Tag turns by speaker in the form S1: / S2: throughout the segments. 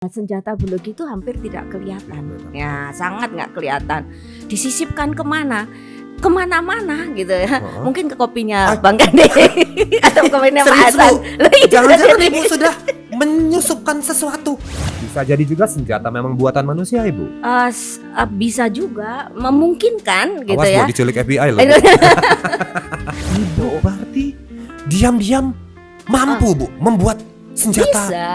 S1: Senjata biologi itu hampir tidak kelihatan, ya sangat nggak kelihatan. Disisipkan kemana? Kemana-mana gitu ya. Mungkin ke kopinya Bang Gade atau kopinya Pak Hasan.
S2: Jangan-jangan Ibu sudah menyusupkan sesuatu. Bisa jadi juga senjata memang buatan manusia, Ibu.
S1: Bisa juga, memungkinkan gitu.
S2: Awas,
S1: ya.
S2: Bu, diculik FBI loh. Ibu berarti diam-diam mampu, Bu, membuat senjata.
S1: Bisa.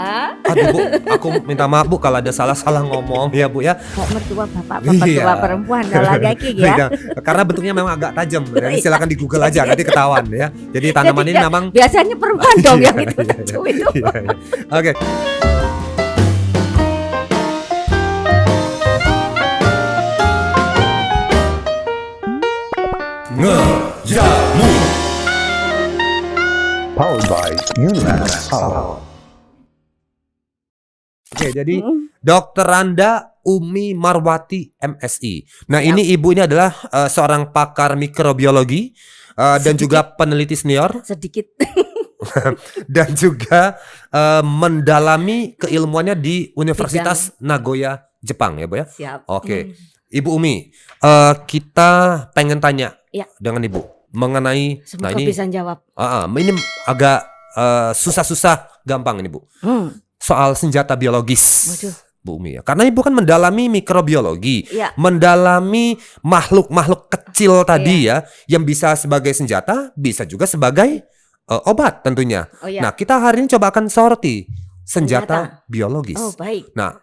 S2: Aduh, Bu, aku minta maaf, Bu, kalau ada salah-salah ngomong ya, Bu ya.
S1: Kok mertua bapak mertua perempuan lagi ya.
S2: Karena bentuknya memang agak tajam. Jadi silakan di Google aja, nanti ketahuan ya. Jadi tanaman ini memang
S1: biasanya perempuan dong yang itu.
S2: Oke. Ngejamu.
S3: Powered by Unimax Halo.
S2: Oke, jadi Dr. Randa Umi Marwati MSI. Nah, ini Ibu ini adalah seorang pakar mikrobiologi dan juga peneliti senior.
S1: Sedikit.
S2: Dan juga mendalami keilmuannya di Universitas Nagoya, Jepang ya, Bu ya.
S1: Siap.
S2: Oke. Ibu Umi, kita pengen tanya dengan Ibu mengenai
S1: Semoga bisa jawab.
S2: Ini agak susah-susah gampang ini, Bu. Soal senjata biologis.
S1: Waduh.
S2: Bu Umi ya. Karena Ibu kan mendalami mikrobiologi, mendalami makhluk-makhluk kecil tadi ya, yang bisa sebagai senjata, bisa juga sebagai obat tentunya. Nah, kita hari ini coba akan sorti senjata biologis.
S1: Oh, baik.
S2: Nah,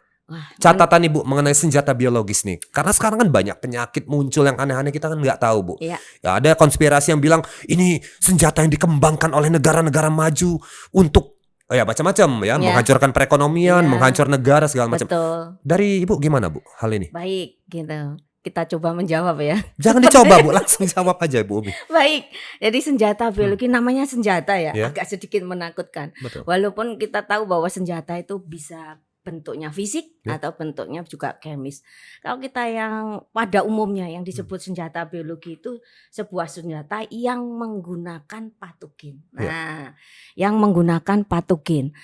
S2: catatan Ibu mengenai senjata biologis nih. Karena sekarang kan banyak penyakit muncul yang aneh-aneh, kita kan nggak tahu, Bu. Ya, ada konspirasi yang bilang ini senjata yang dikembangkan oleh negara-negara maju untuk macam-macam ya, menghancurkan perekonomian, menghancur negara segala macam. Dari Ibu gimana, Bu, hal ini?
S1: Baik, gitu. Kita coba menjawab ya.
S2: Jangan dicoba, Bu, langsung jawab aja, Bu Umi.
S1: Baik. Jadi senjata biologi namanya senjata ya, agak sedikit menakutkan.
S2: Betul.
S1: Walaupun kita tahu bahwa senjata itu bisa bentuknya fisik atau bentuknya juga kemis. Kalau kita yang pada umumnya yang disebut senjata biologi itu sebuah senjata yang menggunakan patogen. Nah, yang menggunakan patogen.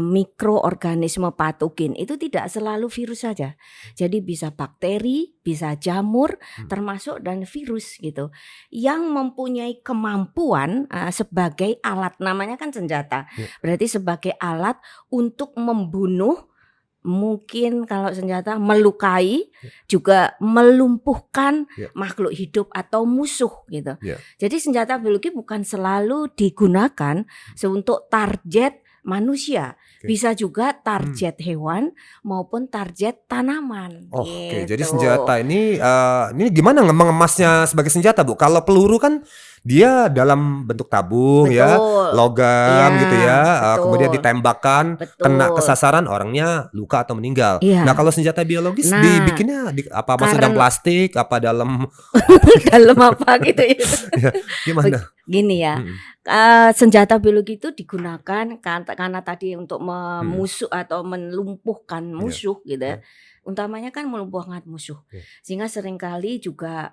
S1: Mikroorganisme patogen itu tidak selalu virus saja. Jadi bisa bakteri, bisa jamur, termasuk dan virus gitu. Yang mempunyai kemampuan sebagai alat, namanya kan senjata. Berarti sebagai alat untuk membunuh, mungkin kalau senjata melukai, juga melumpuhkan makhluk hidup atau musuh gitu. Jadi senjata biologi bukan selalu digunakan untuk target manusia, bisa juga target hewan maupun target tanaman.
S2: Oke, jadi senjata ini gimana mengemasnya sebagai senjata, Bu? Kalau peluru kan dia dalam bentuk tabung logam gitu ya, kemudian ditembakkan, kena kesasaran, orangnya luka atau meninggal. Nah, kalau senjata biologis dibikinnya masuk dalam plastik, apa dalam
S1: dalam apa gitu ya?
S2: Gimana?
S1: Gini ya. Senjata biologi itu digunakan karena tadi untuk memusuh atau melumpuhkan musuh gitu ya. Utamanya kan melumpuhkan musuh. Sehingga seringkali juga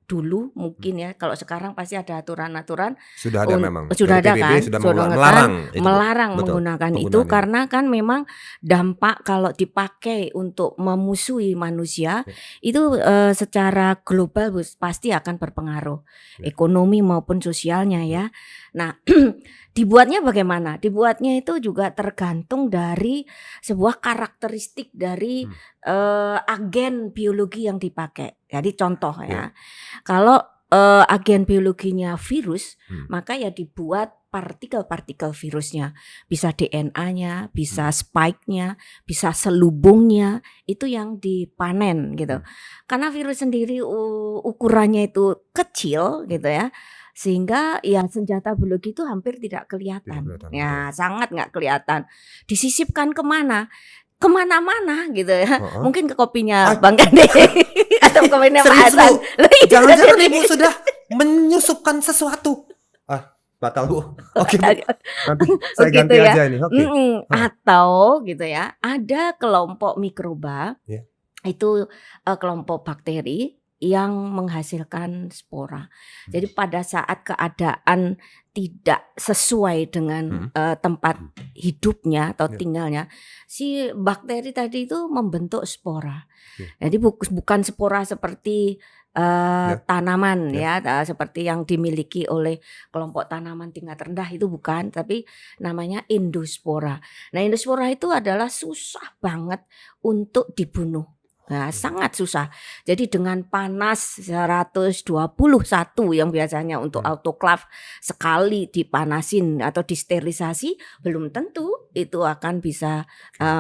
S1: dulu mungkin ya, kalau sekarang pasti ada aturan-aturan.
S2: Sudah ada memang.
S1: Sudah ada kan?
S2: Sudah
S1: melarang menggunakan itu karena kan memang dampak kalau dipakai untuk memusuhi manusia itu secara global pasti akan berpengaruh ekonomi maupun sosialnya ya. Nah, dibuatnya bagaimana? Dibuatnya itu juga tergantung dari sebuah karakteristik dari agen biologi yang dipakai. Jadi contoh ya, kalau agen biologinya virus, maka ya dibuat partikel-partikel virusnya. Bisa DNA-nya, bisa spike-nya, bisa selubungnya, itu yang dipanen gitu. Karena virus sendiri ukurannya itu kecil gitu ya. Sehingga yang senjata biologi itu hampir tidak kelihatan. Ya, sangat nggak kelihatan. Disisipkan kemana? Kemana-mana gitu ya. Mungkin ke kopinya Bang Gade atau kopinya Pak Hasan.
S2: Jangan-jangan Ibu sudah menyusupkan sesuatu. Batal, Bu. Oke, Bu. Nanti saya ganti aja ini.
S1: Atau gitu ya, ada kelompok mikroba, itu kelompok bakteri yang menghasilkan spora. Jadi pada saat keadaan tidak sesuai dengan tempat hidupnya atau tinggalnya, si bakteri tadi itu membentuk spora. Jadi bukan spora seperti tanaman ya, seperti yang dimiliki oleh kelompok tanaman tingkat rendah, itu bukan, tapi namanya endospora. Nah, endospora itu adalah susah banget untuk dibunuh. Nah, sangat susah. Jadi dengan panas 121 yang biasanya untuk autoclave sekali dipanasin atau disterilisasi, belum tentu itu akan bisa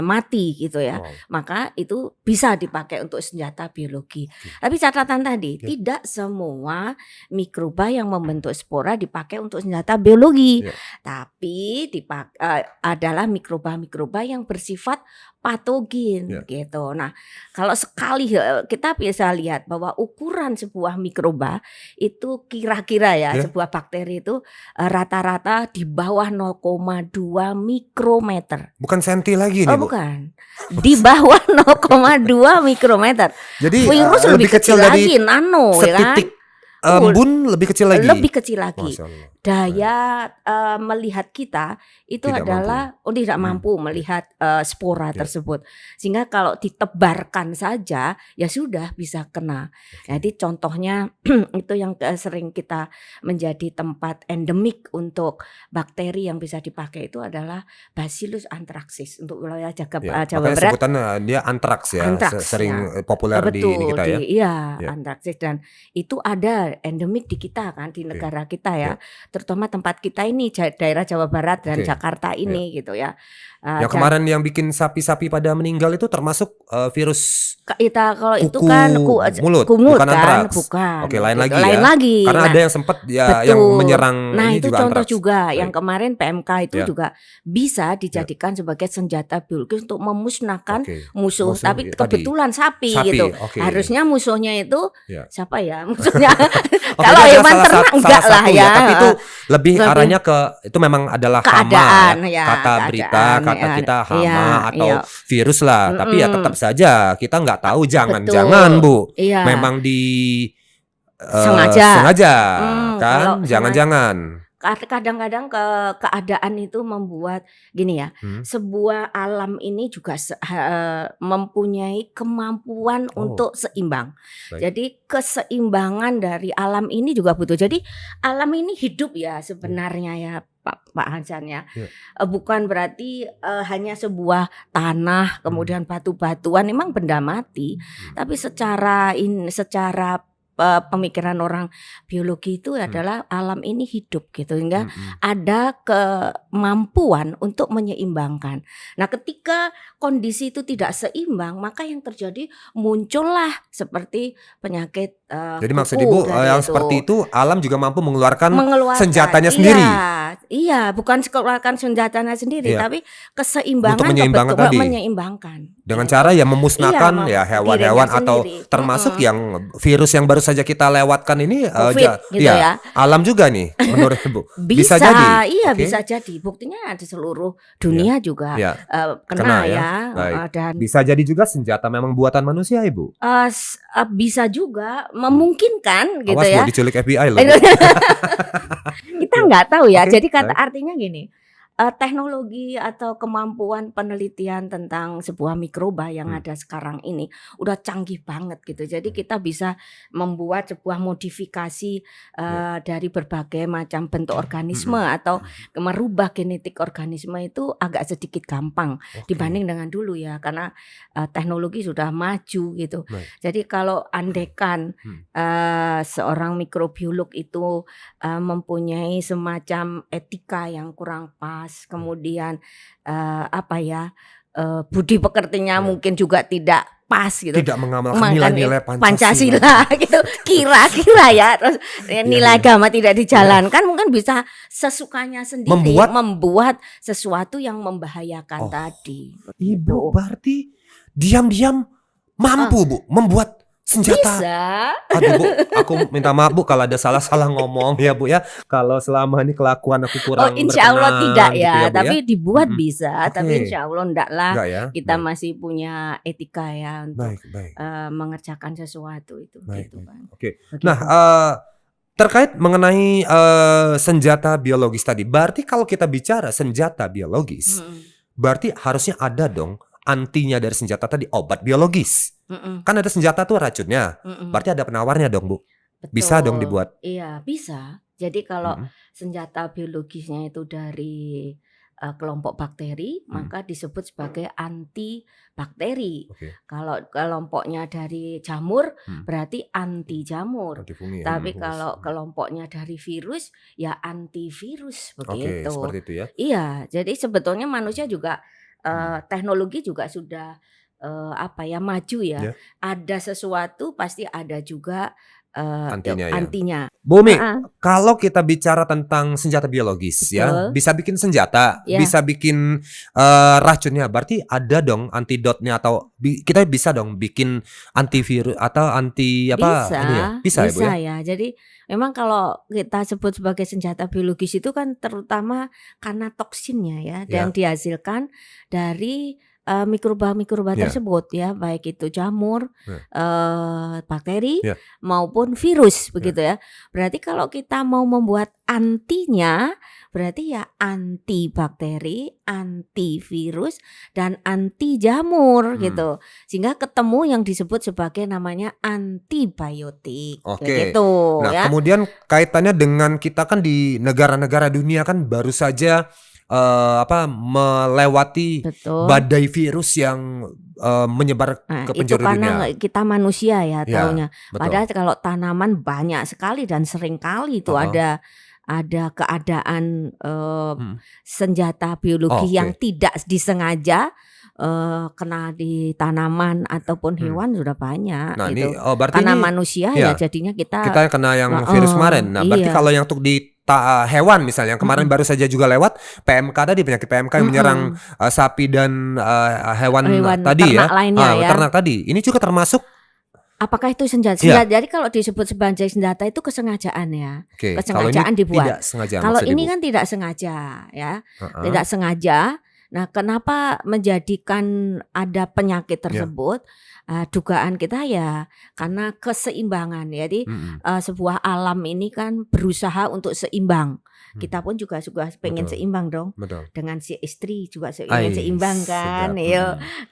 S1: mati gitu ya. Maka itu bisa dipakai untuk senjata biologi. Tapi catatan tadi, tidak semua mikroba yang membentuk spora dipakai untuk senjata biologi. Tapi adalah mikroba-mikroba yang bersifat patogen gitu. Nah, kalau sekali kita bisa lihat bahwa ukuran sebuah mikroba itu kira-kira sebuah bakteri itu rata-rata di bawah 0,2 mikrometer.
S2: Bukan senti lagi nih, Bu.
S1: Bukan. Di bawah 0,2 mikrometer.
S2: Jadi
S1: virus lebih kecil lagi, nano ya kan?
S2: Embun lebih kecil lagi.
S1: Lebih kecil lagi. Daya melihat kita itu tidak adalah mampu. Tidak mampu melihat spora tersebut. Sehingga kalau ditebarkan saja ya sudah bisa kena. Jadi contohnya itu yang sering kita menjadi tempat endemik untuk bakteri yang bisa dipakai itu adalah Bacillus anthracis untuk wilayah Jawa Barat.
S2: Sebutannya dia antraks ya. Sering populer di kita ya.
S1: Iya, anthracis, dan itu ada endemik di kita kan, di negara kita ya. Terutama tempat kita ini daerah Jawa Barat dan Jakarta ini gitu ya.
S2: Yang kemarin yang bikin sapi-sapi pada meninggal itu termasuk virus
S1: kalau itu kan
S2: mulut, bukan antraks.
S1: Bukan.
S2: Oke, lain lagi
S1: lain lagi.
S2: Karena ada yang sempat yang menyerang
S1: Nah,
S2: ini
S1: itu
S2: juga
S1: contoh
S2: antraks.
S1: juga yang kemarin PMK itu juga bisa dijadikan sebagai senjata biologis untuk memusnahkan musuh. Tapi kebetulan sapi gitu. Harusnya musuhnya itu siapa ya? Musuhnya kalau hewan ternak enggak lah ya.
S2: Tapi itu lebih arahnya ke itu memang adalah
S1: keadaan,
S2: hama ya. Kata berita, kata kita hama atau virus lah. Tapi ya tetap saja kita nggak tahu, jangan-jangan Bu, memang sengaja kan, jangan-jangan.
S1: Kadang-kadang keadaan itu membuat gini ya, sebuah alam ini juga mempunyai kemampuan untuk seimbang. Jadi keseimbangan dari alam ini juga butuh. Jadi alam ini hidup ya sebenarnya ya Pak Hansan ya. Bukan berarti hanya sebuah tanah kemudian batu-batuan, memang benda mati. Tapi secara pemikiran orang biologi itu adalah alam ini hidup gitu, hingga ada kemampuan untuk menyeimbangkan. Nah, ketika kondisi itu tidak seimbang, maka yang terjadi muncullah seperti penyakit
S2: jadi maksud Ibu yang seperti itu alam juga mampu mengeluarkan senjatanya sendiri.
S1: Iya, bukan mengeluarkan senjatanya sendiri, tapi keseimbangan menyeimbangkan.
S2: Dengan cara ya memusnahkan hewan-hewan atau termasuk yang virus yang baru saja kita lewatkan ini alam juga nih menurut Ibu. Bisa jadi.
S1: Iya, bisa jadi. Buktinya di seluruh dunia juga kena ya. Dan
S2: bisa jadi juga senjata memang buatan manusia, Ibu.
S1: Bisa juga, memungkinkan gitu.
S2: Awas,
S1: ya.
S2: Awas, diculik FBI loh.
S1: Kita nggak tahu ya. Jadi artinya gini. Teknologi atau kemampuan penelitian tentang sebuah mikroba yang ada sekarang ini udah canggih banget gitu. Jadi kita bisa membuat sebuah modifikasi dari berbagai macam bentuk organisme atau merubah genetik organisme itu agak sedikit gampang dibanding dengan dulu ya, karena teknologi sudah maju gitu. Jadi kalau andekan seorang mikrobiolog itu mempunyai semacam etika yang kurang pas, kemudian budi pekertinya mungkin juga tidak pas gitu,
S2: tidak mengamalkan nilai-nilai
S1: Pancasila gitu, kira-kira ya, terus nilai agama tidak dijalankan, mungkin bisa sesukanya sendiri membuat sesuatu yang membahayakan tadi.
S2: Ibu berarti diam-diam mampu Bu membuat senjata.
S1: Bisa.
S2: Aduh Bu, aku minta maaf Bu kalau ada salah-salah ngomong ya Bu ya. Kalau selama ini kelakuan aku kurang
S1: Insya Allah
S2: berkenan
S1: tidak
S2: gitu
S1: ya,
S2: ya Bu ya.
S1: tapi dibuat bisa. Tapi
S2: Oke.
S1: insya Allah enggak lah.
S2: Enggak ya.
S1: Kita
S2: Baik.
S1: masih punya etika ya untuk
S2: Baik.
S1: mengerjakan sesuatu itu.
S2: Baik.
S1: Gitu, Bang.
S2: Oke.
S1: Begitu.
S2: Nah, terkait mengenai senjata biologis tadi, berarti kalau kita bicara senjata biologis, berarti harusnya ada dong antinya dari senjata tadi, obat biologis. Kan ada senjata tuh racunnya, berarti ada penawarnya dong Bu. Bisa dong dibuat.
S1: Iya, bisa. Jadi kalau senjata biologisnya itu dari kelompok bakteri, maka disebut sebagai antibakteri. Kalau kelompoknya dari jamur, berarti anti jamur.
S2: Antifungi,
S1: Tapi kalau kelompoknya dari virus, ya antivirus begitu.
S2: Seperti itu ya.
S1: Iya, jadi sebetulnya manusia juga teknologi juga sudah maju ya. Ada sesuatu pasti ada juga antinya.
S2: Bumi, kalau kita bicara tentang senjata biologis ya, bisa bikin senjata, bisa bikin racunnya, berarti ada dong antidotnya atau kita bisa dong bikin antivirus atau anti apa?
S1: Bisa,
S2: ini ya? Bisa ya Bu ya.
S1: Jadi memang kalau kita sebut sebagai senjata biologis itu kan terutama karena toksinnya ya, yang dihasilkan dari mikroba tersebut ya, baik itu jamur, bakteri maupun virus begitu ya. Berarti kalau kita mau membuat antinya, berarti ya anti bakteri, anti virus, dan anti jamur gitu. Sehingga ketemu yang disebut sebagai namanya antibiotik. Gitu,
S2: nah
S1: ya.
S2: kemudian kaitannya dengan kita kan di negara-negara dunia kan baru saja melewati badai virus yang menyebar ke penjuru dunia.
S1: Itu karena kita manusia ya taunya. Padahal kalau tanaman banyak sekali dan sering kali itu ada keadaan senjata biologi yang tidak disengaja kena di tanaman ataupun hewan sudah banyak.
S2: Nah
S1: gitu.
S2: ini berarti
S1: karena
S2: ini,
S1: manusia ya jadinya kita
S2: kena yang virus kemarin. Nah berarti kalau yang untuk di hewan misalnya yang kemarin baru saja juga lewat PMK tadi, penyakit PMK yang menyerang sapi dan hewan tadi ya, ternak tadi, ini juga termasuk.
S1: Apakah itu senjata? Jadi kalau disebut sebagai senjata itu kesengajaan ya, kesengajaan dibuat. Kalau ini kan tidak sengaja ya, tidak sengaja. Nah, kenapa menjadikan ada penyakit tersebut? Dugaan kita ya karena keseimbangan. Jadi sebuah alam ini kan berusaha untuk seimbang. Kita pun juga pengen seimbang dong. Dengan si istri juga pengen seimbang kan.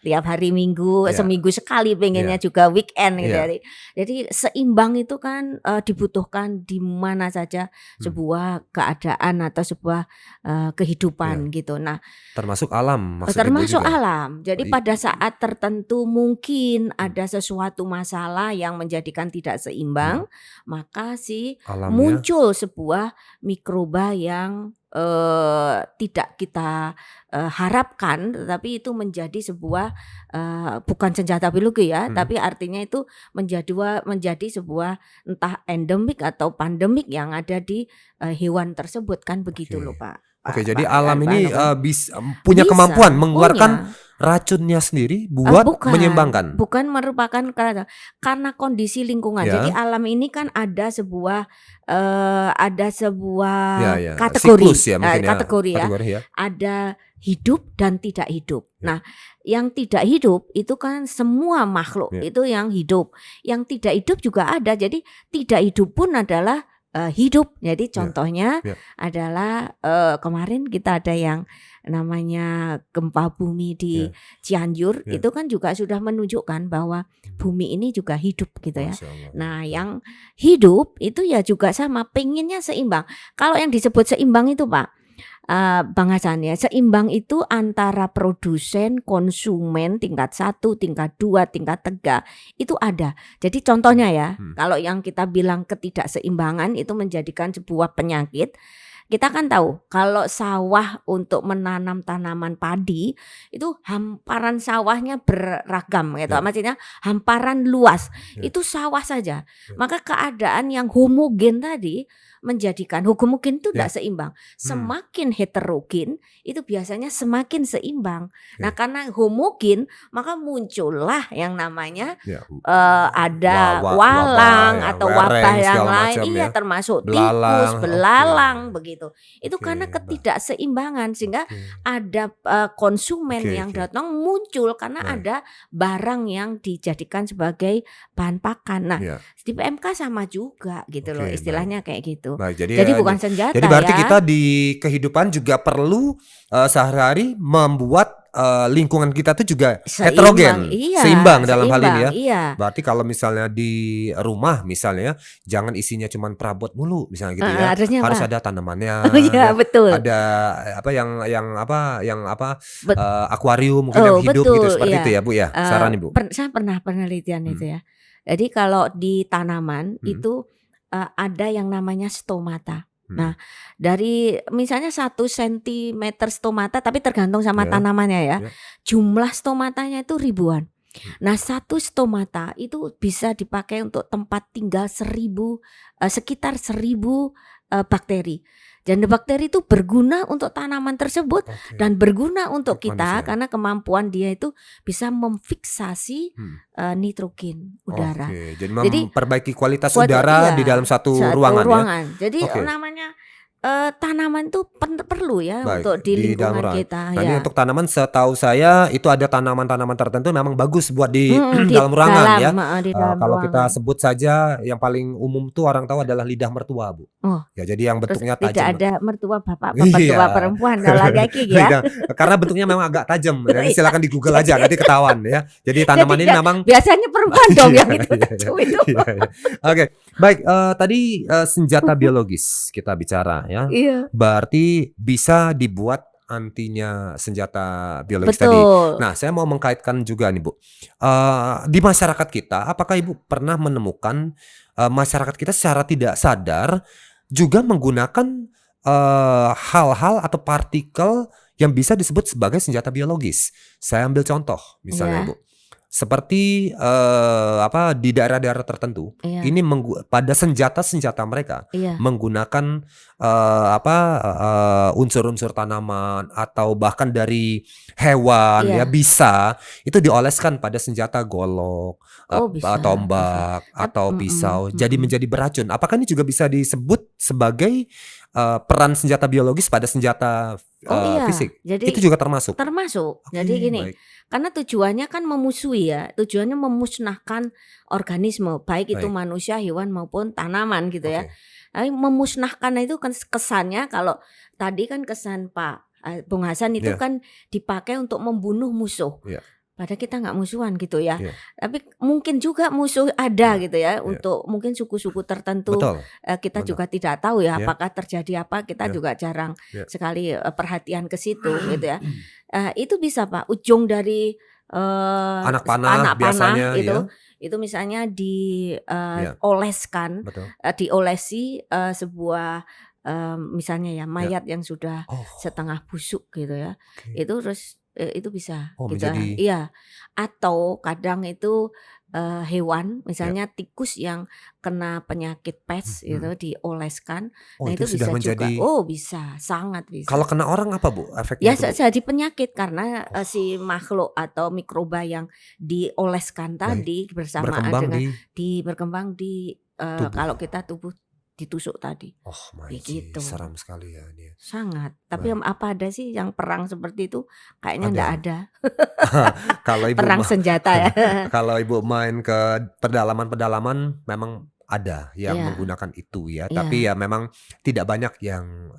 S1: Tiap hari Minggu, seminggu sekali pengennya juga weekend gitu. Jadi seimbang itu kan dibutuhkan di mana saja sebuah keadaan atau sebuah kehidupan gitu. Nah,
S2: termasuk alam maksudnya.
S1: Termasuk alam. Jadi pada saat tertentu mungkin ada sesuatu masalah yang menjadikan tidak seimbang, maka muncul sebuah mikroba yang tidak kita harapkan, tetapi itu menjadi sebuah bukan senjata biologi ya, tapi artinya itu menjadi sebuah entah endemik atau pandemik yang ada di hewan tersebut kan begitu loh Pak.
S2: Jadi alam ini punya kemampuan mengeluarkan racunnya sendiri buat menyeimbangkan.
S1: Bukan merupakan karena kondisi lingkungan. Jadi alam ini kan ada sebuah kategori. Siklus ya, kategori ya. Ada hidup dan tidak hidup. Nah, yang tidak hidup itu kan semua makhluk itu yang hidup. Yang tidak hidup juga ada. Jadi tidak hidup pun adalah hidup. Jadi contohnya adalah kemarin kita ada yang namanya gempa bumi di Cianjur, itu kan juga sudah menunjukkan bahwa bumi ini juga hidup gitu ya. Nah, yang hidup itu ya juga sama, pengennya seimbang. Kalau yang disebut seimbang itu Pak, Bang Hasan ya, seimbang itu antara produsen, konsumen tingkat 1, tingkat 2, tingkat 3 itu ada. Jadi contohnya ya, kalau yang kita bilang ketidakseimbangan itu menjadikan sebuah penyakit. kita kan tahu kalau sawah untuk menanam tanaman padi itu hamparan sawahnya beragam gitu.
S2: Ya.
S1: Maksudnya hamparan luas.
S2: Ya.
S1: Itu sawah saja.
S2: Ya.
S1: Maka keadaan yang homogen tadi menjadikan homogen itu tidak
S2: Ya.
S1: seimbang. Semakin heterogen itu biasanya semakin seimbang. Nah, karena homogen maka muncullah yang namanya
S2: Ya.
S1: ada
S2: Wabah
S1: walang
S2: ya,
S1: atau
S2: wereng,
S1: wabah yang
S2: segala
S1: lain.
S2: macam
S1: Iya,
S2: ya.
S1: termasuk
S2: Belalang,
S1: tikus, belalang
S2: oke.
S1: begitu. Itu
S2: Oke,
S1: karena
S2: baik.
S1: ketidakseimbangan sehingga
S2: Oke.
S1: ada konsumen
S2: Oke,
S1: yang
S2: oke.
S1: datang muncul karena
S2: Baik.
S1: ada barang yang dijadikan sebagai bahan pakan. Nah,
S2: Ya.
S1: di PMK sama juga gitu loh,
S2: Oke, baik.
S1: istilahnya kayak gitu.
S2: Baik,
S1: Jadi bukan senjata
S2: jadi berarti
S1: ya.
S2: kita di kehidupan juga perlu sehari-hari membuat lingkungan kita tuh juga heterogen,
S1: Iya,
S2: seimbang dalam hal ini ya.
S1: seimbang, iya.
S2: Berarti kalau misalnya di rumah misalnya, jangan isinya cuman perabot mulu misalnya gitu ya.
S1: Harusnya
S2: Harus
S1: apa?
S2: ada tanamannya,
S1: Oh iya,
S2: ya.
S1: betul.
S2: Ada akuarium mungkin yang hidup
S1: betul,
S2: gitu seperti
S1: iya.
S2: itu ya Bu ya. Saran Ibu.
S1: Saya pernah penelitian itu ya. Jadi kalau di tanaman itu ada yang namanya stomata. Nah, dari misalnya 1 sentimeter stomata, tapi tergantung sama
S2: Ya.
S1: tanamannya ya.
S2: Ya.
S1: Jumlah stomatanya itu ribuan. Nah, 1 stomata itu bisa dipakai untuk tempat tinggal sekitar 1000 bakteri. Dan bakteri itu berguna untuk tanaman tersebut
S2: Oke.
S1: dan berguna untuk
S2: Untuk
S1: kita
S2: manusia.
S1: karena kemampuan dia itu bisa memfiksasi nitrogen udara.
S2: Oke, jadi
S1: Jadi
S2: memperbaiki kualitas
S1: Iya,
S2: udara di dalam satu ruangan ya.
S1: Jadi
S2: Oke.
S1: namanya tanaman itu perlu ya
S2: Baik,
S1: untuk di
S2: di dalam
S1: lingkungan
S2: ruangan.
S1: kita
S2: Nah, ini
S1: ya.
S2: untuk tanaman setahu saya itu ada tanaman-tanaman tertentu memang bagus buat di
S1: Di
S2: dalam ruangan ya.
S1: di dalam
S2: Kalau kita
S1: ruangan.
S2: sebut saja yang paling umum tuh orang tahu adalah lidah mertua, Bu.
S1: Oh.
S2: Ya, jadi yang
S1: Terus
S2: bentuknya
S1: tidak
S2: tajam.
S1: ada mertua bapak,
S2: Iya.
S1: mertua perempuan kalau laki ya.
S2: Lidah, karena bentuknya memang agak tajam. Jadi silakan di Google aja nanti ketahuan ya. Jadi tanaman ini memang
S1: biasanya perempuan dong
S2: Iya,
S1: yang itu
S2: iya,
S1: tajam itu.
S2: Iya, iya. Oke, baik. Tadi senjata biologis kita bicara ya.
S1: Iya.
S2: Berarti bisa dibuat antinya senjata biologis tadi.
S1: Betul.
S2: Nah, saya mau mengkaitkan juga nih, Bu. Di masyarakat kita, apakah Ibu pernah menemukan masyarakat kita secara tidak sadar juga menggunakan hal-hal atau partikel yang bisa disebut sebagai senjata biologis? Saya ambil contoh, misalnya,
S1: Iya.
S2: Bu. Seperti di daerah-daerah tertentu,
S1: Iya.
S2: ini pada senjata-senjata mereka
S1: Iya.
S2: menggunakan unsur-unsur tanaman atau bahkan dari hewan
S1: Iya.
S2: ya bisa itu dioleskan pada senjata golok,
S1: Oh, bisa,
S2: tombak atau pisau, jadi menjadi beracun. Apakah ini juga bisa disebut sebagai peran senjata biologis pada senjata
S1: Oh iya,
S2: fisik?
S1: jadi
S2: Itu juga termasuk.
S1: termasuk.
S2: Oke,
S1: Jadi gini,
S2: baik.
S1: karena tujuannya kan memusuhi ya, tujuannya memusnahkan organisme, baik itu
S2: Baik.
S1: manusia, hewan maupun tanaman gitu ya.
S2: Oke.
S1: Tapi memusnahkan itu kan kesannya kalau tadi kan kesan Pak Bung Hasan itu
S2: Iya.
S1: kan dipakai untuk membunuh musuh.
S2: Iya.
S1: Padahal kita nggak musuhan gitu ya.
S2: Iya.
S1: Tapi mungkin juga musuh ada gitu ya
S2: Iya.
S1: untuk mungkin suku-suku tertentu.
S2: Betul.
S1: Kita
S2: Benar.
S1: juga tidak tahu ya
S2: Iya.
S1: apakah terjadi apa, kita
S2: Iya.
S1: juga jarang
S2: Iya.
S1: sekali perhatian ke situ gitu ya. Itu bisa Pak, ujung dari
S2: Anak panah biasanya
S1: itu,
S2: ya.
S1: itu misalnya
S2: Iya.
S1: dioleskan,
S2: Betul.
S1: diolesi sebuah misalnya ya mayat yang sudah
S2: Oh,
S1: setengah busuk gitu ya.
S2: oke.
S1: Itu terus itu bisa
S2: Oh,
S1: gitu ya.
S2: menjadi
S1: Iya. Atau kadang itu hewan misalnya tikus yang kena penyakit pes itu dioleskan.
S2: Oh,
S1: Nah,
S2: itu
S1: itu
S2: sudah
S1: bisa juga.
S2: menjadi.
S1: Oh, bisa, sangat bisa.
S2: Kalau kena orang apa, Bu,
S1: Ya
S2: efeknya itu, Bu?
S1: jadi penyakit karena si makhluk atau mikroba yang dioleskan
S2: Baik.
S1: tadi bersamaan
S2: Berkembang
S1: dengan
S2: di
S1: berkembang di
S2: tubuh.
S1: kalau kita tubuh ditusuk tadi.
S2: Oh, my
S1: Begitu.
S2: seram sekali ya ini.
S1: Sangat. Tapi apa ada sih yang perang seperti itu? Kayaknya enggak ada.
S2: Kalau Ibu
S1: Perang senjata ya.
S2: kalau Ibu main ke pedalaman-pedalaman memang ada yang
S1: Iya.
S2: menggunakan itu ya,
S1: Iya.
S2: tapi ya memang tidak banyak yang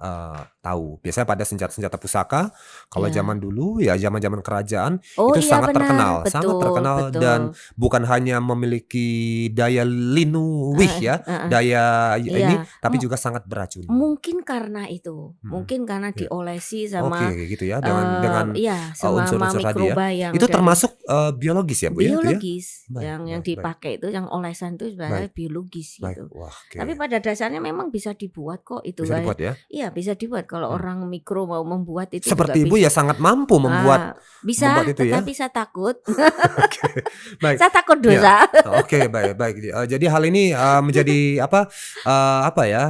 S2: tahu. Biasanya pada senjata-senjata pusaka, kalau
S1: Iya.
S2: zaman dulu ya zaman-zaman kerajaan
S1: Oh
S2: itu
S1: iya
S2: sangat
S1: benar,
S2: terkenal, sangat
S1: betul,
S2: terkenal
S1: betul.
S2: dan bukan hanya memiliki daya linuwih ya, daya ini,
S1: Iya.
S2: tapi juga sangat beracun.
S1: Mungkin karena itu, mungkin karena
S2: Iya.
S1: diolesi
S2: Oke,
S1: sama
S2: gitu ya dengan
S1: iya, sama
S2: unsur-unsur tadi ya.
S1: mikroba yang
S2: Itu
S1: dari
S2: termasuk biologis ya Bu ya? Itu ya?
S1: Biologis,
S2: Baik,
S1: yang
S2: baik, baik.
S1: dipakai itu yang olesan itu sebenarnya
S2: Baik.
S1: biologis
S2: Baik,
S1: gitu.
S2: wah oke.
S1: Tapi pada dasarnya memang bisa dibuat kok itu
S2: Bisa dibuat ya?
S1: Iya bisa dibuat kalau orang mikro mau membuat itu juga
S2: Seperti Ibu
S1: bisa.
S2: ya sangat mampu membuat
S1: Bisa,
S2: itu ya?
S1: tetapi saya takut.
S2: Oke, baik.
S1: Saya takut
S2: Iya.
S1: dosa.
S2: Oke, baik, baik. Jadi hal ini menjadi apa ya?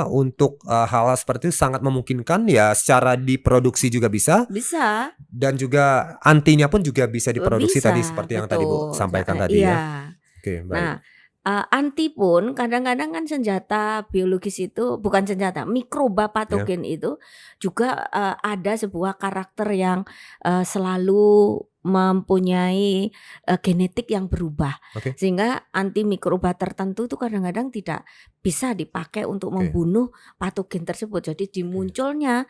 S2: Untuk hal seperti itu sangat memungkinkan ya secara diproduksi juga bisa
S1: Bisa,
S2: dan juga antinya pun juga bisa diproduksi
S1: bisa,
S2: tadi seperti yang tadi Bu
S1: betul.
S2: sampaikan tadi ya.
S1: Iya.
S2: Oke, baik.
S1: Nah, anti pun kadang-kadang kan senjata biologis itu bukan senjata, mikroba patogen itu juga ada sebuah karakter yang selalu mempunyai genetik yang berubah.
S2: Oke.
S1: Sehingga anti mikroba tertentu itu kadang-kadang tidak bisa dipakai untuk membunuh patogen tersebut. Jadi dimunculnya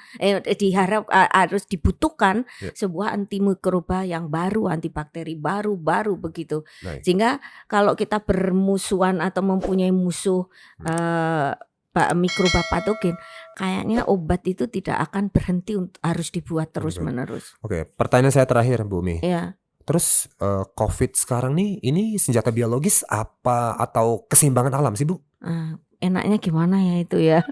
S1: harus dibutuhkan sebuah anti mikroba yang baru, antibakteri baru begitu.
S2: Baik.
S1: Sehingga kalau kita bermusuhan atau mempunyai musuh mikroba patogen, kayaknya obat itu tidak akan berhenti harus dibuat terus-menerus.
S2: Oke, pertanyaan saya terakhir Bu Mi.
S1: Iya.
S2: Terus COVID sekarang nih ini senjata biologis apa atau keseimbangan alam sih Bu?
S1: Enaknya gimana ya itu ya?